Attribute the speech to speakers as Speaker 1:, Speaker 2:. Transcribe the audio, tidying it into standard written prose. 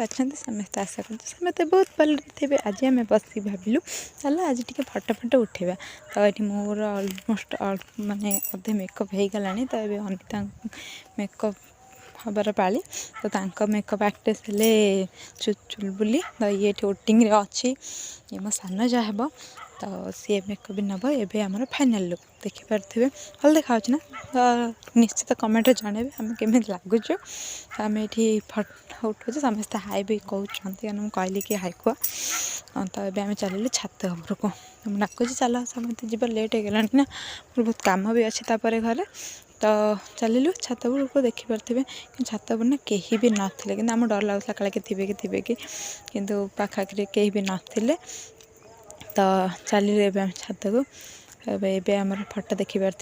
Speaker 1: अच्छा समस्ते आशा कर समस्ते बहुत भलरे थे। आज आम बस भाविलु चल आज टी फटो फटो उठेबा तो ये मोर अलमोस्ट माने अधे मेकअप हो गला तो ये अनिता मेकअप हबार पाली तो मेकअप आर्टिस्ट हेले चुलबुली तो ये ओटिंग अच्छी ये मो सान जहाँ हे तो सी मेकअप भी नब ए आम फाइनाल लुक देखिपे भल देखा ना तो निश्चित कमेंट जनइबे आम केमी लगुच आम ये फटो उठाऊ समस्ते हाई भी कहते कहली कि हाई कह तो ये आम चलू छात उपरको डाकुची चल समस्त जी लेट हो गला ना बहुत कम भी अच्छी घरे तो चलू छात उपरको देखिपे कि छात उपर ना कहीं भी नथिले कि आम डर लगुला काले थे कि पाखाखि कहीं भी नथिले तो चलिए छात को एवं आम फटो देखिपार